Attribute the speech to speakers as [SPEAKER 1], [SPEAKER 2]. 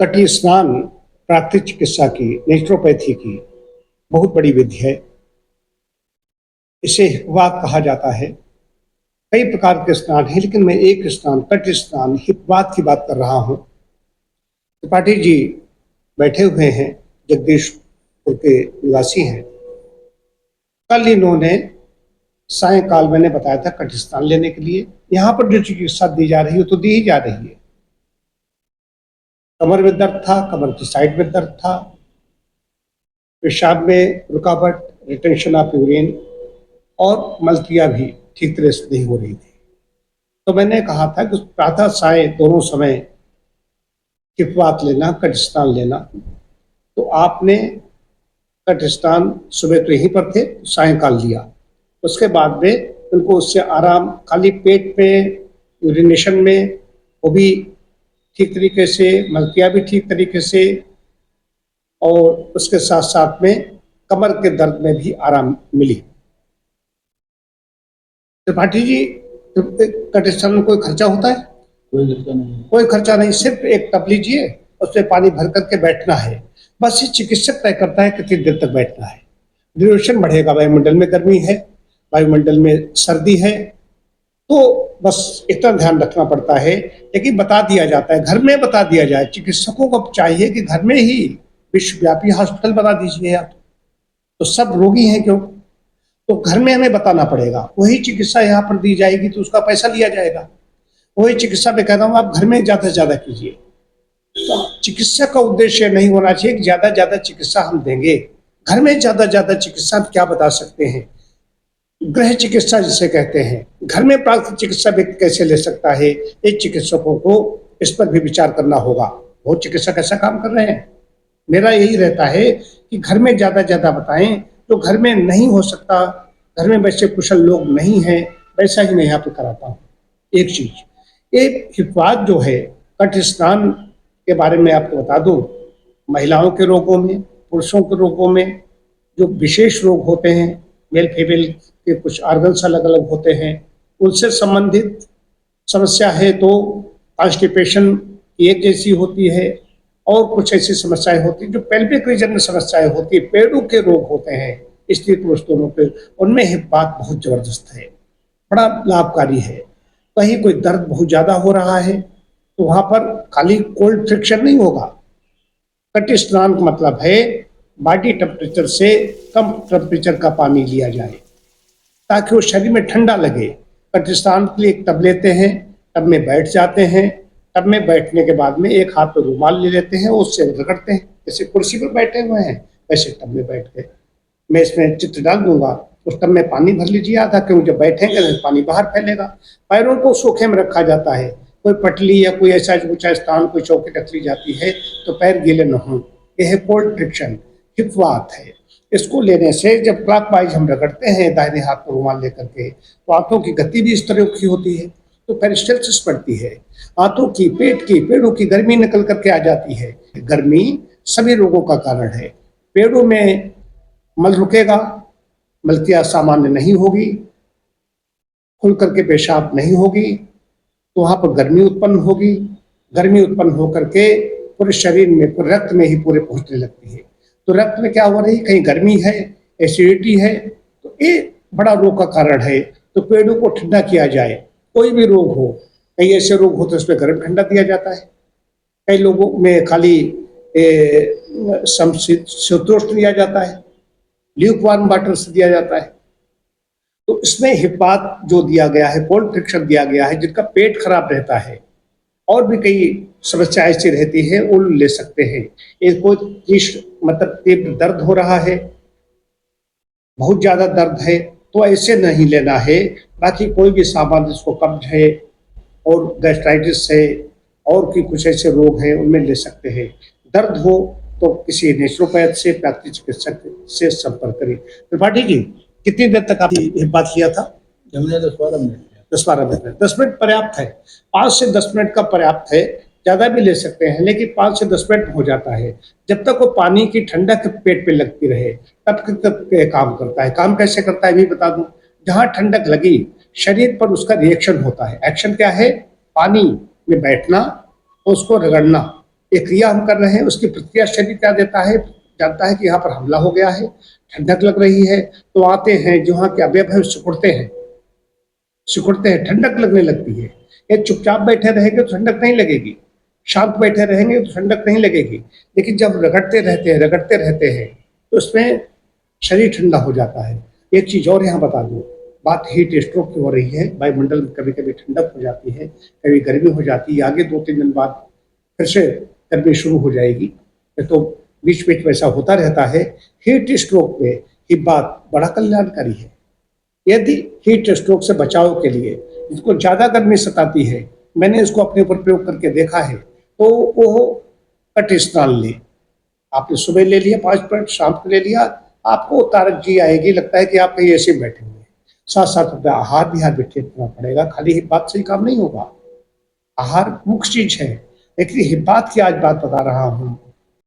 [SPEAKER 1] तटीय स्नान प्राकृतिक चिकित्सा की, नेचुरोपैथी की बहुत बड़ी विधि है। इसे हिपवात कहा जाता है। कई प्रकार के स्नान हैं, लेकिन मैं एक स्नान, तटीय स्नान, हिपवात की बात कर रहा हूँ। त्रिपाठी जी बैठे हुए हैं, जगदीशपुर के निवासी हैं। कल इन्होंने सायंकाल, मैंने बताया था, तटीय स्नान लेने के लिए यहाँ पर जो चिकित्सा दी जा रही है तो दी ही जा रही है। कमर में दर्द था, कमर की साइड में दर्द था, पेशाब में रुकावट, रिटेंशन ऑफ यूरिन और मलकिया भी ठीक तरह से नहीं हो रही थी। तो मैंने कहा था कि प्रातः साय दोनों समय हिपवात लेना, कटिस्तान लेना। तो आपने कटिस्तान सुबह तो यहीं पर थे, सायंकाल लिया। उसके बाद में उनको उससे आराम, खाली पेट में, यूरिनेशन में वो भी ठीक तरीके से, मलकिया भी ठीक तरीके से, और उसके साथ साथ में कमर के दर्द में भी आराम मिली। त्रिपाठी जी, कटिस्तान में कोई खर्चा होता है? कोई खर्चा नहीं। सिर्फ एक टब लीजिए, उसमें पानी भर करके बैठना है। बस ये चिकित्सक तय करता है कितनी देर तक बैठना है। ड्यूरेशन बढ़ेगा, वायुमंडल में गर्मी है, वायुमंडल में सर्दी है, तो बस इतना ध्यान रखना पड़ता है। लेकिन बता दिया जाता है, घर में बता दिया जाए। चिकित्सकों को चाहिए कि घर में ही विश्वव्यापी हॉस्पिटल बना दीजिए आप, तो सब रोगी हैं क्यों, तो घर में हमें बताना पड़ेगा। वही चिकित्सा यहाँ पर दी जाएगी तो उसका पैसा लिया जाएगा। वही चिकित्सा में कह रहा हूँ, आप घर में ज्यादा से ज्यादा कीजिए। तो चिकित्सा का उद्देश्य नहीं होना चाहिए कि ज्यादा ज्यादा चिकित्सा हम देंगे। घर में ज्यादा ज्यादा चिकित्सा क्या बता सकते हैं, गृह चिकित्सा जिसे कहते हैं, घर में प्राकृतिक चिकित्सा व्यक्ति कैसे ले सकता है, ये चिकित्सकों को इस पर भी विचार करना होगा। बहुत चिकित्सक ऐसा काम कर रहे हैं। मेरा यही रहता है कि घर में ज्यादा ज्यादा बताएं। जो घर में नहीं हो सकता, घर में वैसे कुशल लोग नहीं हैं, वैसा ही मैं यहाँ पे कराता हूँ। एक चीज, एक हिपवात जो है, कट स्नान के बारे में आपको बता दूं, महिलाओं के रोगों में, पुरुषों के रोगों में जो विशेष रोग होते हैं, मेल फीमेल के कुछ ऑर्गन्स अलग अलग होते हैं, उनसे संबंधित समस्या है तो कॉन्स्टिपेशन एक जैसी होती है, और कुछ ऐसी समस्याएं होती हैं जो पेल्विक रीजन में समस्याएं होती है, पेड़ों के रोग होते हैं, स्त्री पुरुष दोनों के, उनमें हिपवात बहुत जबरदस्त है, बड़ा लाभकारी है। कहीं कोई दर्द बहुत ज्यादा हो रहा है तो वहां पर खाली कोल्ड फ्रिक्शन नहीं होगा। कट स्नान का मतलब है बॉडी टेम्परेचर से कम टेम्परेचर का पानी लिया जाए ताकि वो शरीर में ठंडा लगे। कट स्नान के लिए एक टब लेते हैं, टब में बैठ जाते हैं। टब में बैठने के बाद में एक हाथ में रुमाल ले लेते हैं, उससे रगड़ते हैं, जैसे कुर्सी पर बैठे हुए हैं वैसे टब में बैठ गए। मैं इसमें चित्र डाल दूंगा, उस टब में पानी भर लीजिए आधा, क्योंकि जब बैठेंगे तो पानी बाहर फैलेगा। पैरों को सूखे में रखा जाता है, कोई पटली या कोई ऐसा ऊंचा स्थान, कोई चौकी रख ली जाती है तो पैर गीले न हों। यह है कोल्ड फ्रिक्शन, हिपवात है। इसको लेने से जब क्लॉकवाइज हम रगड़ते हैं दाहिने हाथ को रुमाल लेकर के, तो हाथों की गति भी इस तरह की होती है, तो पेरिस्टाल्सिस बढ़ती है। हाथों की, पेट की, पेड़ों की गर्मी निकल करके आ जाती है। गर्मी सभी रोगों का कारण है। पेड़ों में मल रुकेगा, मलकिया सामान्य नहीं होगी, खुल करके पेशाब नहीं होगी, तो वहां पर गर्मी उत्पन्न होगी। गर्मी उत्पन्न होकर के पूरे शरीर में, पूरे रक्त में ही पूरे पहुंचने लगती है। तो रक्त में क्या हो रही है, कहीं गर्मी है, एसिडिटी है, तो ये बड़ा रोग का कारण है। तो पेड़ों को ठंडा किया जाए। कोई भी रोग हो, कई ऐसे रोग होते हैं उसमें गर्म ठंडा दिया जाता है, कई लोगों में खाली समशीतोष्ण दिया जाता है, ल्यूक वार्म वाटर से दिया जाता है। तो इसमें हिपवात जो दिया गया है, कोल्ड फ्रिक्शन दिया गया है, जिनका पेट खराब रहता है और भी कई समस्या ऐसी रहती है, वो ले सकते हैं। एक कोई मतलब तीव्र दर्द हो रहा है, बहुत ज्यादा दर्द है, तो ऐसे नहीं लेना है। बाकी कोई भी सामान्य, जिसको कब्ज है और गैस्ट्राइटिस है और भी कुछ ऐसे रोग हैं, उनमें ले सकते हैं। दर्द हो तो किसी नेचुरोपैथ से, प्राकृतिक चिकित्सक से संपर्क करें। त्रिपाठी जी, कितनी देर तक आपने बात किया था?
[SPEAKER 2] 10-12 मिनट।
[SPEAKER 1] 10-12 मिनट। 10 मिनट पर्याप्त है, 5 से 10 मिनट का पर्याप्त है। ज्यादा भी ले सकते हैं, लेकिन 5 से 10 मिनट हो जाता है। जब तक वो पानी की ठंडक पेट पे लगती रहे तब तक काम करता है। काम कैसे करता है भी बता दूं। जहां ठंडक लगी, शरीर पर उसका रिएक्शन होता है। एक्शन क्या है? पानी में बैठना, उसको रगड़ना, एक क्रिया हम कर रहे हैं, उसकी प्रतिक्रिया शरीर क्या देता है, जानता है कि यहाँ पर हमला हो गया है, ठंडक लग रही है, तो आते हैं जो वहाँ के अवयव है सिकुड़ते हैं, ठंडक लगने लगती है। ये चुपचाप बैठे रहेंगे तो ठंडक नहीं लगेगी, शांत बैठे रहेंगे तो ठंडक नहीं लगेगी। लेकिन जब रगड़ते रहते हैं तो उसमें शरीर ठंडा हो जाता है। एक चीज और यहाँ बता दूं, बात हीट स्ट्रोक की हो रही है। वायुमंडल में कभी कभी ठंडक हो जाती है, कभी गर्मी हो जाती है, आगे 2-3 दिन बाद फिर से गर्मी शुरू हो जाएगी, तो बीच बीच में ऐसा होता रहता है। हीट स्ट्रोक में ये बात बड़ा कल्याणकारी है। यदि हीट स्ट्रोक से बचाव के लिए जिसको ज्यादा गर्मी सताती है, मैंने इसको अपने ऊपर प्रयोग करके देखा है, तो वो कट स्नान ले। आपने सुबह ले लिया 5 मिनट, शाम को ले लिया, आपको तारक जी आएगी, लगता है कि आप कहीं ऐसे बैठे हुए। साथ साथ अपना आहार विहार भी ठीक करना पड़ेगा, खाली ही बात से ही काम नहीं होगा। आहार मुख्य चीज है। लेकिन बात की आज बात बता रहा हूँ